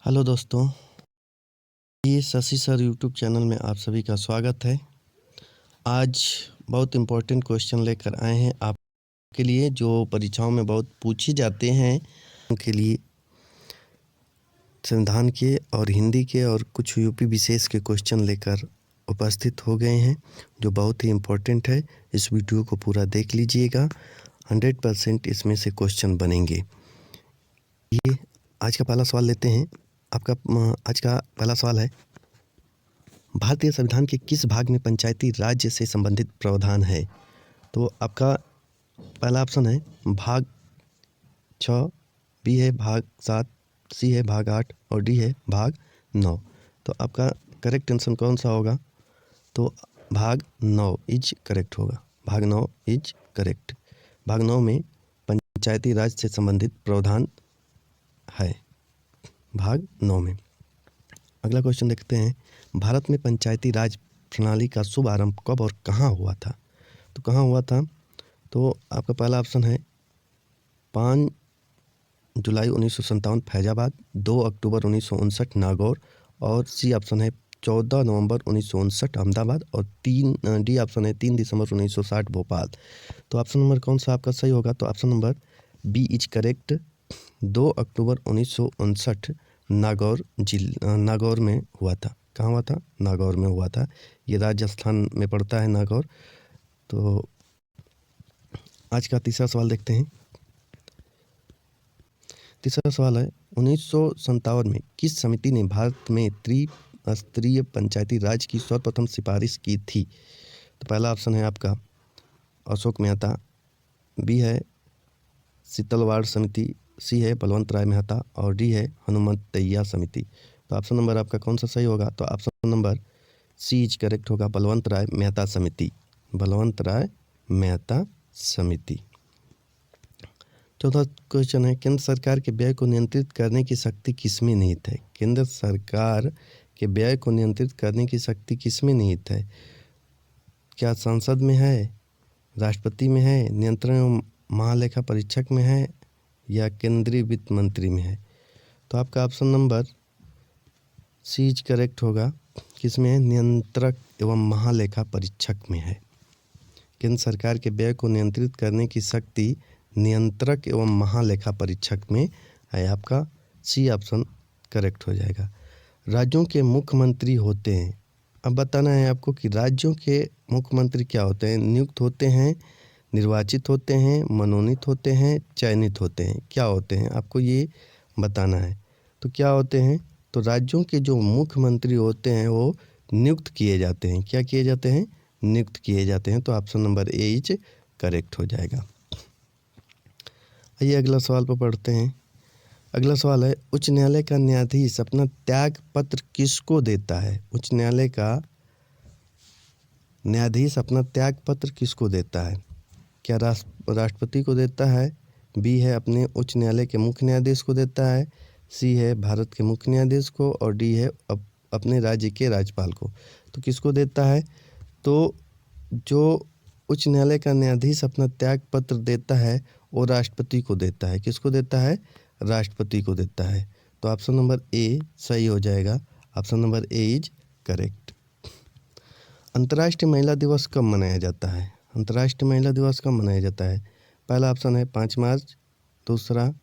Hello दोस्तों, ये Shashi sir YouTube channel में आप सभी का स्वागत है। आज बहुत इम्पोर्टेंट क्वेश्चन लेकर आए हैं आपके लिए, जो परीक्षाओं में बहुत पूछे जाते हैं। उनके लिए संविधान के और हिंदी के और कुछ यूपी विशेष के क्वेश्चन लेकर उपस्थित हो गए हैं, जो बहुत ही इम्पोर्टेंट है। इस वीडियो को पूरा देख लीजिएगा, 100% इसमें से क्वेश्चन बनेंगे। ये आज का पहला सवाल लेते हैं। आपका आज का पहला सवाल है, भारतीय संविधान के किस भाग में पंचायती राज्य से संबंधित प्रावधान है? तो आपका पहला ऑप्शन है भाग 6, बी है भाग 7, सी है भाग 8 और डी है भाग 9। तो आपका करेक्ट आंसर कौन सा होगा? तो भाग 9 इज करेक्ट होगा। भाग 9 इज करेक्ट। भाग 9 में पंचायती राज से संबंधित प्रावधान है, भाग 9 में। अगला क्वेश्चन देखते हैं, भारत में पंचायती राज प्रणाली का शुभारंभ कब और कहाँ हुआ था? तो कहाँ हुआ था? तो आपका पहला ऑप्शन है 5 जुलाई 1957 फैजाबाद, 2 अक्टूबर 1959 नागौर और सी ऑप्शन है 14 नवंबर 1959 अहमदाबाद और डी ऑप्शन है 3 दिसंबर 1960 भोपाल। तो ऑप्शन नंबर कौन सा आपका सही होगा? तो option number B is correct. 2 अक्टूबर 1959 नागौर में हुआ था। कहाँ हुआ था? नागौर में हुआ था। ये राजस्थान में पड़ता है नागौर। तो आज का तीसरा सवाल देखते हैं। तीसरा सवाल है, 1957 में किस समिति ने भारत में त्रिस्तरीय पंचायती राज की सर्वप्रथम सिफारिश की थी? तो पहला ऑप्शन है आपका अशोक मेहता, बी है शीतलवाड़ समिति, सी है बलवंत राय मेहता और डी है हनुमंतैया समिति। तो ऑप्शन नंबर आपका कौन सा सही होगा? तो option number C is correct होगा, बलवंत राय मेहता समिति। बलवंत राय मेहता समिति। चौथा क्वेश्चन है, केंद्र सरकार के व्यय को नियंत्रित करने की शक्ति किसमें निहित है? केंद्र सरकार के व्यय को नियंत्रित करने की शक्ति किसमें निहित है? क्या संसद में है, राष्ट्रपति में है, नियंत्रण एवं महालेखा परीक्षक में है या केंद्रीय वित्त मंत्री में है? तो आपका option number C is correct होगा। किसमें है? नियंत्रक एवं महालेखा परीक्षक में है। केंद्र सरकार के व्यय को नियंत्रित करने की शक्ति नियंत्रक एवं महालेखा परीक्षक में है। आपका सी ऑप्शन करेक्ट हो जाएगा। राज्यों के मुख्यमंत्री होते हैं। अब बताना है आपको कि राज्यों के मुख्यमंत्री क्या होते हैं? नियुक्त होते हैं, निर्वाचित होते हैं, मनोनीत होते हैं, चयनित होते हैं। क्या होते हैं आपको ये बताना है। तो क्या होते हैं? तो राज्यों के जो मुख्यमंत्री होते हैं वो नियुक्त किए जाते हैं। क्या किए जाते हैं? नियुक्त किए जाते हैं। तो option number A is correct हो जाएगा। आइए अगला सवाल पर पढ़ते हैं। अगला सवाल है, उच्च न्यायालय का न्यायाधीश अपना त्याग पत्र किसको देता है? उच्च न्यायालय का न्यायाधीश अपना त्याग पत्र किसको देता है? क्या राष्ट्रपति को देता है, बी है अपने उच्च न्यायालय के मुख्य न्यायाधीश को देता है, सी है भारत के मुख्य न्यायाधीश को और डी है अपने राज्य के राज्यपाल को? तो किसको देता है? तो जो उच्च न्यायालय का न्यायाधीश अपना त्याग पत्र देता है वो राष्ट्रपति को देता है। किसको देता है? राष्ट्रपति को देता है। तो ऑप्शन नंबर ए सही हो जाएगा। Option number A is correct. अंतर्राष्ट्रीय महिला दिवस कब मनाया जाता है? अंतर्राष्ट्रीय महिला दिवस कब मनाया जाता है? पहला ऑप्शन है 5 मार्च, दूसरा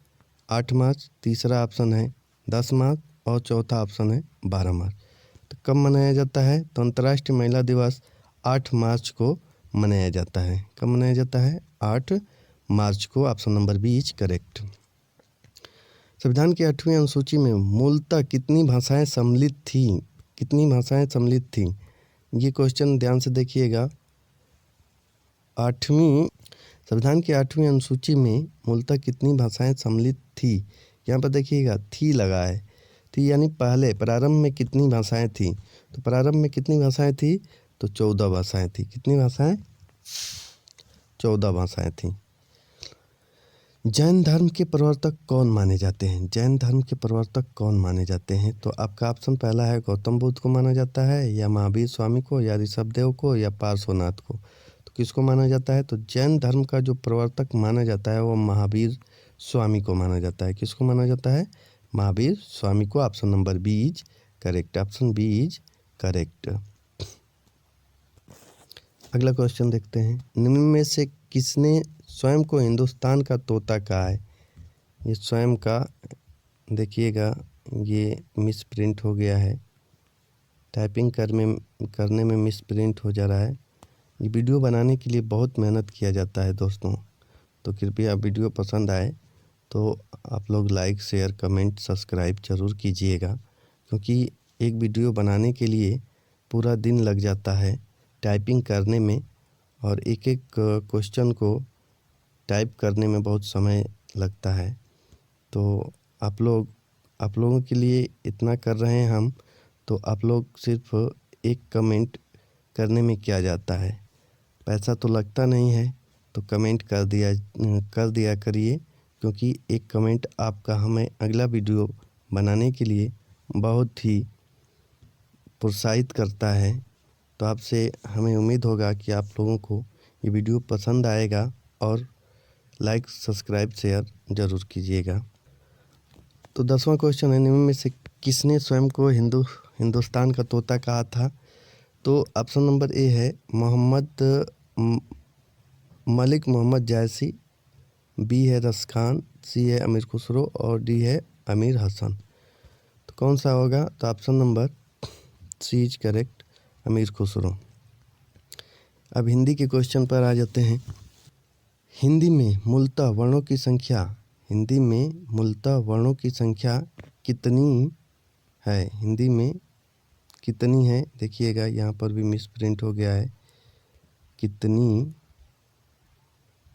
8 मार्च, तीसरा ऑप्शन है 10 मार्च और चौथा ऑप्शन है 12 मार्च। तो कब मनाया जाता है? तो अंतर्राष्ट्रीय महिला दिवस 8 मार्च को मनाया जाता है। कब मनाया जाता है? 8 मार्च को। Option number B is correct. संविधान की 8वीं अनुसूची में मूलतः कितनी भाषाएं सम्मिलित थीं? कितनी भाषाएं सम्मिलित थीं? ये क्वेश्चन ध्यान से देखिएगा। संविधान की 8वीं अनुसूची में मूलतः कितनी भाषाएं सम्मिलित थी? यहाँ पर देखिएगा थी लगा है। थी यानी पहले प्रारंभ में कितनी भाषाएं थी? तो प्रारंभ में कितनी भाषाएं थी? तो 14 भाषाएं थी। कितनी भाषाएं? 14 भाषाएं थी। जैन धर्म के प्रवर्तक कौन माने जाते हैं? जैन धर्म के प्रवर्तक कौन माने जाते हैं? तो आपका ऑप्शन पहला है गौतम बुद्ध को माना जाता है, या महावीर स्वामी को, या ऋषभदेव को, या पार्श्वनाथ को। तो किसको माना जाता है? तो जैन धर्म का जो प्रवर्तक माना जाता है वो महावीर स्वामी को माना जाता है। किसको माना जाता है? महावीर स्वामी को। Option number B is correct. Option B is correct. अगला क्वेश्चन देखते हैं। निम्न में से किसने स्वयं को हिंदुस्तान का तोता कहा है? ये स्वयं का देखिएगा, ये मिस प्रिंट हो गया है, टाइपिंग करने में मिस प्रिंट हो जा रहा है। ये वीडियो बनाने के लिए बहुत मेहनत किया जाता है दोस्तों, तो कृपया वीडियो पसंद आए तो आप लोग लाइक शेयर कमेंट सब्सक्राइब ज़रूर कीजिएगा, क्योंकि एक वीडियो बनाने के लिए पूरा दिन लग जाता है टाइपिंग करने में, और एक एक क्वेश्चन को टाइप करने में बहुत समय लगता है। तो आप लोगों के लिए इतना कर रहे हैं हम, तो आप लोग सिर्फ एक कमेंट करने में क्या जाता है, पैसा तो लगता नहीं है, तो कमेंट कर दिया करिए, क्योंकि एक कमेंट आपका हमें अगला वीडियो बनाने के लिए बहुत ही प्रोत्साहित करता है। तो आपसे हमें उम्मीद होगा कि आप लोगों को ये वीडियो पसंद आएगा, और लाइक सब्सक्राइब शेयर ज़रूर कीजिएगा। तो 10वां क्वेश्चन है, निम्न में से किसने स्वयं को हिंदुस्तान का तोता कहा था? तो ऑप्शन नंबर ए है मलिक मोहम्मद जायसी, बी है रस खान, सी है अमीर खुसरो, और डी है अमीर हसन। तो कौन सा होगा? तो option number C is correct, Amir Khusro. अब हिंदी के क्वेश्चन पर आ जाते हैं। हिंदी में मूलतः वर्णों की संख्या कितनी है? हिंदी में कितनी है? देखिएगा, यहाँ पर भी मिस प्रिंट हो गया है। कितनी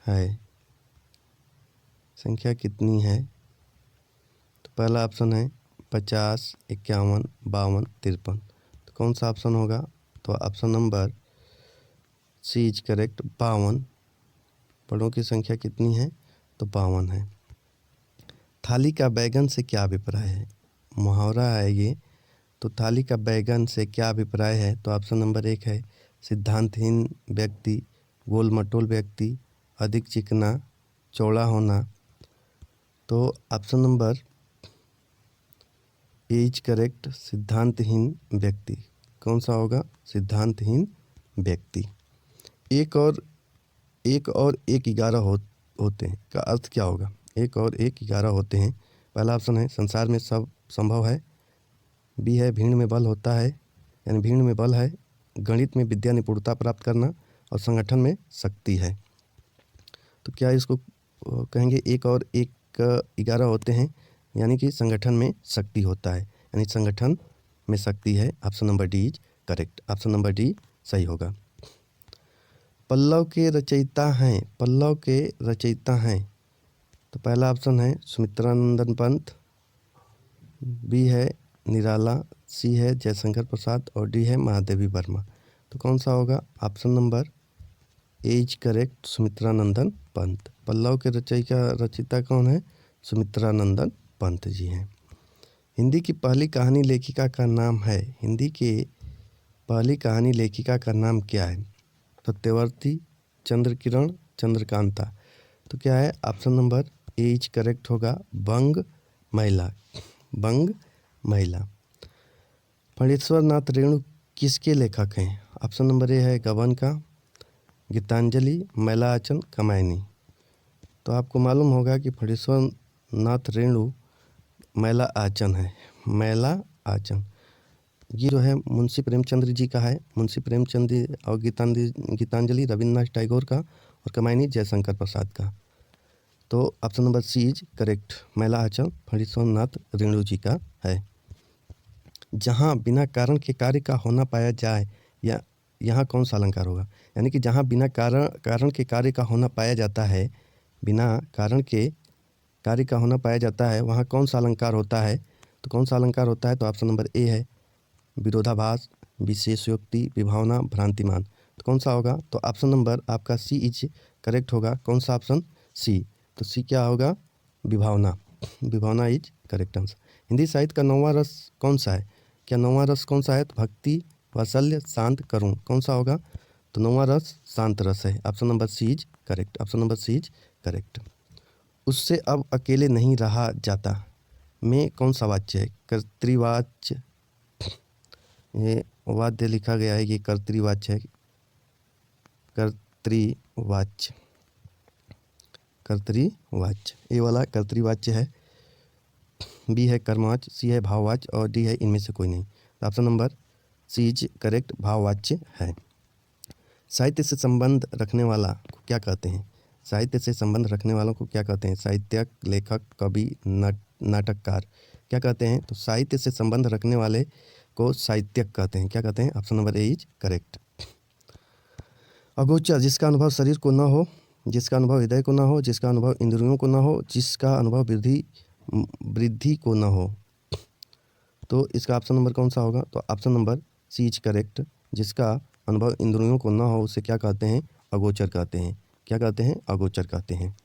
है, संख्या कितनी है? तो पहला ऑप्शन है 50, 51, 52, 53। तो कौन सा ऑप्शन होगा? तो option number C is correct, 52। वर्णों की संख्या कितनी है? तो 52 है। थाली का बैगन से क्या अभिप्राय है? मुहावरा है ये। तो थाली का बैगन से क्या अभिप्राय है? तो ऑप्शन नंबर 1 है सिद्धांतहीन व्यक्ति, गोल मटोल व्यक्ति, अधिक चिकना, चौड़ा होना। तो option number A is correct, सिद्धांतहीन व्यक्ति। कौन सा होगा? सिद्धांतहीन व्यक्ति। एक और एक 11 होते हैं का अर्थ क्या होगा? 1 और 11 होते हैं। पहला ऑप्शन है संसार में सब संभव है, बी है भीड़ में बल होता है, यानी भीड़ में बल है, गणित में विद्या निपुणता प्राप्त करना, और संगठन में शक्ति है। तो क्या इसको कहेंगे? 1 और 11 होते हैं, यानी कि संगठन में शक्ति होता है, यानी संगठन में शक्ति है। Option number D is correct. Option number D सही होगा। पल्लव के रचयिता हैं। तो पहला ऑप्शन है सुमित्रानंदन पंत, बी है निराला, सी है जयशंकर प्रसाद, और डी है महादेवी वर्मा। तो कौन सा होगा? Option number A is correct, Sumitranandan Pant. Pallav के रचयिता कौन है? सुमित्रानंदन पंत जी हैं। हिंदी की पहली कहानी लेखिका का नाम है। हिंदी की पहली कहानी लेखिका का नाम क्या है? सत्यवर्ती, चंद्रकिरण, चंद्रकांता। तो क्या है? Option number A is correct होगा, बंग महिला। फणीश्वर नाथ रेणु किसके लेखक हैं? ऑप्शन नंबर ए है गबन का, गीतांजलि, मैला आचन, कमायनी। तो आपको मालूम होगा कि फणीश्वर नाथ रेणु मैला आचन है। मैला आचन ये जो है मुंशी प्रेमचंद्र जी का है। मुंशी प्रेमचंद और गीतांजलि रविन्द्रनाथ टैगोर का, और कमायनी जयशंकर प्रसाद का। तो option number C is correct, Maila आचन फणीश्वर नाथ रेणु जी का है। जहाँ बिना कारण के कार्य का होना पाया जाए, या यहाँ कौन सा अलंकार होगा? यानी कि जहाँ बिना कारण के कार्य का होना पाया जाता है, बिना कारण के कार्य का होना पाया जाता है, वहाँ कौन सा अलंकार होता है? तो कौन सा अलंकार होता है? तो ऑप्शन नंबर ए है विरोधाभास, विशेषोक्ति, विभावना, भ्रांतिमान। तो कौन सा होगा? तो ऑप्शन नंबर आपका सी इज करेक्ट होगा। कौन सा ऑप्शन? सी। तो सी क्या होगा? विभावना इज करेक्ट आंसर। हिंदी साहित्य का 9वां रस कौन सा है? क्या 9वां रस कौन सा है? तो भक्ति, वात्सल्य, शांत, करुण। कौन सा होगा? तो 9वां रस शांत रस है। Option number C is correct. Option number C is correct. उससे अब अकेले नहीं रहा जाता। में कौन सा वाच्य है? कर्तृवाच्य, ये वाद्य लिखा गया है, ये कर्तृवाच्य है। कर्तृवाच्य, कर्तृवाच्य, ये वाला कर्तृवाच्य है। बी है कर्मवाच्य, सी है भाववाच्य और डी है इनमें से कोई नहीं। तो option number C is correct, भाववाच्य है। साहित्य से संबंध रखने वाला को क्या कहते हैं? साहित्य से संबंध रखने वालों को क्या कहते हैं? साहित्यक, लेखक, कवि, नाटककार, क्या कहते हैं? तो साहित्य से संबंध रखने वाले को साहित्यक कहते हैं। क्या कहते हैं? Option number A is correct. अगोचर, जिसका अनुभव शरीर को न हो, जिसका अनुभव हृदय को न हो, जिसका अनुभव इंद्रियों को न हो, जिसका अनुभव वृद्धि को न हो। तो इसका ऑप्शन नंबर कौन सा होगा? तो option number C is correct. जिसका अनुभव इंद्रियों को न हो उसे क्या कहते हैं? अगोचर कहते हैं। क्या कहते हैं? अगोचर कहते हैं।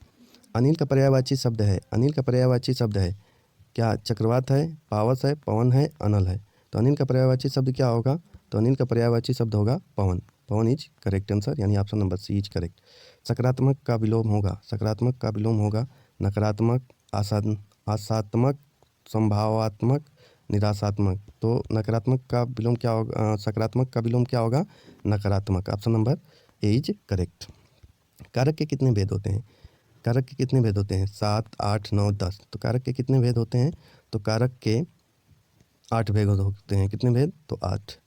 अनिल का पर्यायवाची शब्द है, अनिल का पर्यायवाची शब्द है क्या? चक्रवात है, पावस है, पवन है, अनल है। तो अनिल का पर्यायवाची शब्द क्या होगा? तो अनिल का पर्यायवाची शब्द होगा पवन। पवन इज करेक्ट आंसर, यानी option number C is correct. सकारात्मक का विलोम होगा, सकारात्मक का विलोम होगा नकारात्मक, आशात्मक, संभावात्मक, निराशात्मक। तो नकारात्मक का विलोम क्या होगा? सकारात्मक का विलोम क्या होगा? नकारात्मक। Option number A is correct. कारक के कितने भेद होते हैं? कारक के कितने भेद होते हैं? 7, 8, 9, 10। तो कारक के कितने भेद होते हैं? तो कारक के 8 भेद होते हैं। कितने भेद? तो 8।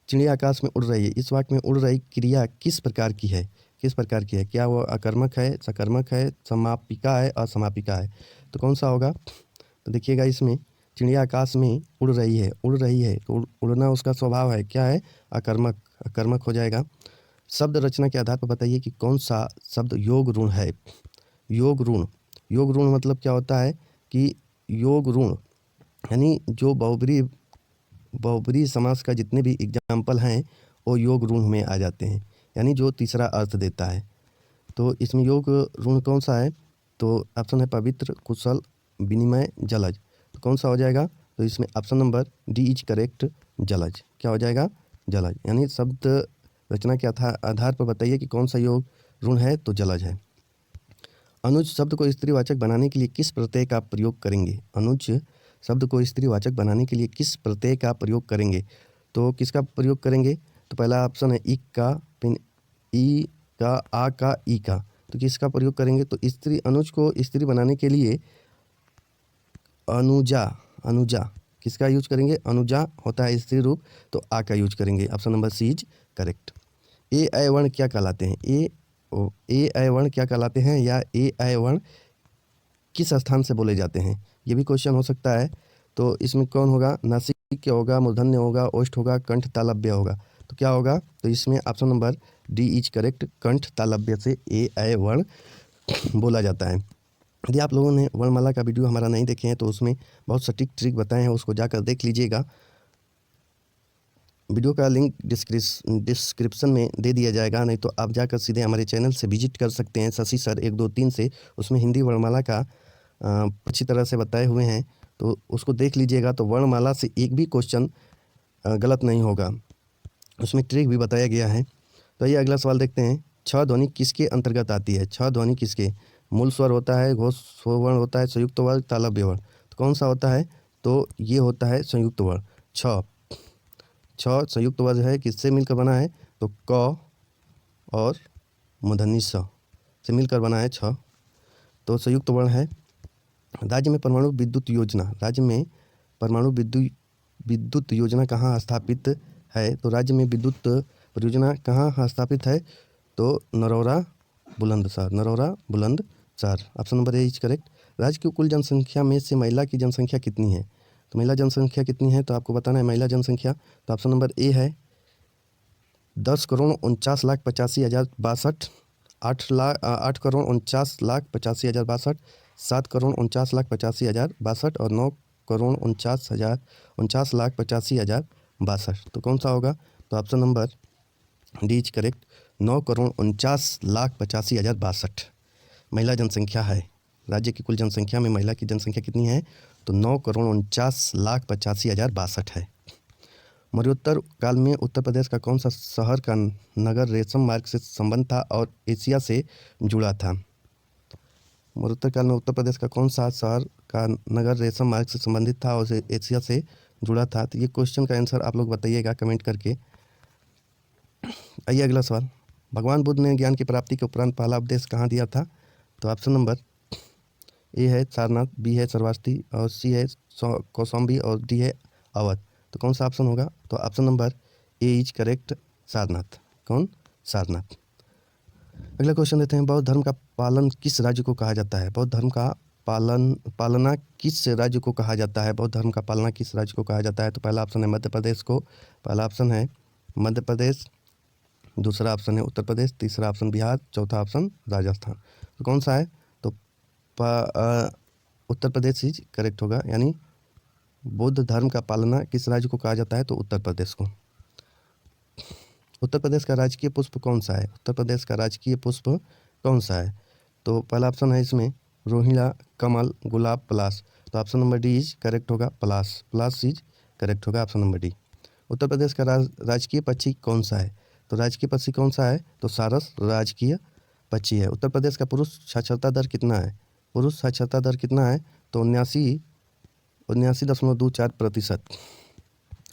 चिड़िया आकाश में उड़ रही है, इस वाक्य में उड़ रही क्रिया किस प्रकार की है? किस प्रकार की है? क्या वो अकर्मक है, सकर्मक है, समापिका है, असमापिका है? तो कौन सा होगा? तो देखिएगा, इसमें चिड़िया आकाश में उड़ रही है, उड़ रही है तो उड़ना उसका स्वभाव है, क्या है? अकर्मक, अकर्मक हो जाएगा। शब्द रचना के आधार पर बताइए कि कौन सा शब्द योग ऋण है? योग ऋण, योग ऋण मतलब क्या होता है कि योग ऋण यानी जो बहुब्री समास का जितने भी एग्जाम्पल हैं वो योग ऋण में आ जाते हैं, यानी जो तीसरा अर्थ देता है। तो इसमें योग ऋण कौन सा है? तो ऑप्शन है पवित्र, कुशल, विनिमय, जलज। तो कौन सा हो जाएगा? तो इसमें option number D is correct, जलज। क्या हो जाएगा? जलज। यानी शब्द रचना के आधार पर बताइए कि कौन सा योग ऋण है? तो जलज है। अनुज शब्द को स्त्रीवाचक बनाने के लिए किस प्रत्यय का प्रयोग करेंगे? अनुज शब्द को स्त्रीवाचक बनाने के लिए किस प्रत्यय का प्रयोग करेंगे? तो किसका प्रयोग करेंगे? तो पहला ऑप्शन है इक का, फिर ई का, आ का, ई का। तो किसका प्रयोग करेंगे? तो स्त्री, अनुज को स्त्री बनाने के लिए अनुजा, अनुजा किसका यूज करेंगे? अनुजा होता है स्त्री रूप, तो आ का यूज करेंगे। Option number C is correct. ए ऐ वर्ण क्या कहलाते हैं? ए ऐ वर्ण क्या कहलाते हैं, या ए ऐ वर्ण किस स्थान से बोले जाते हैं? ये भी क्वेश्चन हो सकता है। तो इसमें कौन होगा? नासिक होगा, मूर्धन्य होगा, ओष्ठ होगा, कंठ तालव्य होगा। तो क्या होगा? तो इसमें option number D is correct, कंठ तालव्य से ए ऐ वर्ण बोला जाता है। यदि आप लोगों ने वर्णमाला का वीडियो हमारा नहीं देखे हैं तो उसमें बहुत सटीक ट्रिक बताए हैं, उसको जाकर देख लीजिएगा। वीडियो का लिंक डिस्क्रिप्शन में दे दिया जाएगा, नहीं तो आप जाकर सीधे हमारे चैनल से विजिट कर सकते हैं, शशि सर 1, 2, 3 से। उसमें हिंदी वर्णमाला का अच्छी तरह से बताए हुए हैं, तो उसको देख लीजिएगा। तो वर्णमाला से एक भी क्वेश्चन गलत नहीं होगा, उसमें ट्रिक भी बताया गया है। तो ये अगला सवाल देखते हैं। छ ध्वनि किसके अंतर्गत आती है? छ ध्वनि किसके? मूल स्वर होता है, घोष वर्ण होता है, संयुक्त वर्ण, तालव्य वर्ण। तो कौन सा होता है? तो ये होता है संयुक्त वर्ण। छ संयुक्त वर्ण है, किससे मिलकर बना है? तो क और मूर्धन्य स से मिलकर बना है छ, तो संयुक्त वर्ण है। राज्य में परमाणु विद्युत योजना, राज्य में परमाणु विद्युत योजना कहाँ स्थापित है? तो राज्य में विद्युत परियोजना कहाँ स्थापित है? तो Narora Bulandshahr, Narora Bulandshahr. Option number A is correct. राज्य की कुल जनसंख्या में से महिला की जनसंख्या कितनी है? तो महिला जनसंख्या कितनी है? तो आपको बताना है महिला जनसंख्या। तो ऑप्शन नंबर ए है 10,49,85,062, 8,49,85,062, 7,49,85,062 और 9,49,85,062। तो कौन सा होगा? तो option number D is correct, 9,49,85,062 महिला जनसंख्या है। राज्य की कुल जनसंख्या में महिला की जनसंख्या कितनी है? तो 9,49,85,062 है। मध्योत्तर काल में उत्तर प्रदेश का कौन सा शहर का नगर रेशम मार्ग से संबंध था और एशिया से जुड़ा था? मरुत्तर काल में उत्तर प्रदेश का कौन सा शहर का नगर रेशम मार्ग से संबंधित था और उसे एशिया से जुड़ा था? तो ये क्वेश्चन का आंसर आप लोग बताइएगा कमेंट करके। आइए अगला सवाल, भगवान बुद्ध ने ज्ञान की प्राप्ति के उपरांत पहला उपदेश कहाँ दिया था? तो ऑप्शन नंबर ए है सारनाथ, बी है श्रावस्ती और सी है कौशाम्बी और डी है अवध। तो कौन सा ऑप्शन होगा? तो option number A is correct, Sarnath. कौन? सारनाथ। अगला क्वेश्चन देते हैं, बौद्ध धर्म का पालन किस राज्य को कहा जाता है? बौद्ध धर्म का पालना किस राज्य को कहा जाता है? बौद्ध धर्म का पालना किस राज्य को कहा जाता है? तो पहला ऑप्शन है मध्य प्रदेश को, पहला ऑप्शन है मध्य प्रदेश, दूसरा ऑप्शन है उत्तर प्रदेश, तीसरा ऑप्शन बिहार, चौथा ऑप्शन राजस्थान। तो कौन सा है? तो उत्तर प्रदेश ही करेक्ट होगा, यानी बौद्ध धर्म का पालना किस राज्य को कहा जाता है? तो उत्तर प्रदेश को। उत्तर प्रदेश का राजकीय पुष्प कौन सा है? उत्तर प्रदेश का राजकीय पुष्प कौन सा है? तो पहला ऑप्शन है इसमें रोहिड़ा, कमल, गुलाब, पलाश। तो option number D is correct होगा, पलाश। पलाश इज करेक्ट होगा, option number D. Uttar Pradesh का राजकीय पक्षी कौन सा है? तो राजकीय पक्षी कौन सा है? तो सारस राजकीय पक्षी है। उत्तर प्रदेश का पुरुष साक्षरता दर कितना है? पुरुष साक्षरता दर कितना है? तो 79.24%।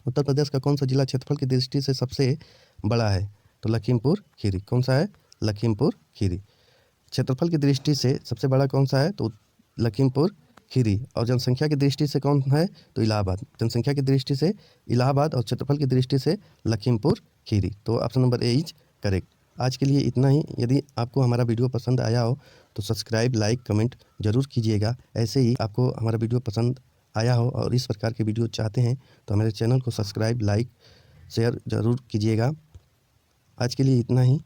उत्तर प्रदेश का कौन सा जिला क्षेत्रफल की दृष्टि से सबसे बड़ा है? तो लखीमपुर खीरी। कौन सा है? लखीमपुर खीरी। क्षेत्रफल की दृष्टि से सबसे बड़ा कौन सा है? तो लखीमपुर खीरी। और जनसंख्या की दृष्टि से कौन है? तो इलाहाबाद। जनसंख्या की दृष्टि से इलाहाबाद और क्षेत्रफल की दृष्टि से लखीमपुर खीरी। तो option number A is correct. आज के लिए इतना ही। यदि आपको हमारा वीडियो पसंद आया हो तो सब्सक्राइब, लाइक, कमेंट जरूर कीजिएगा। ऐसे ही आपको हमारा वीडियो पसंद आया हो और इस प्रकार के वीडियो चाहते हैं तो हमारे चैनल को सब्सक्राइब, लाइक, शेयर ज़रूर कीजिएगा। आज के लिए इतना ही।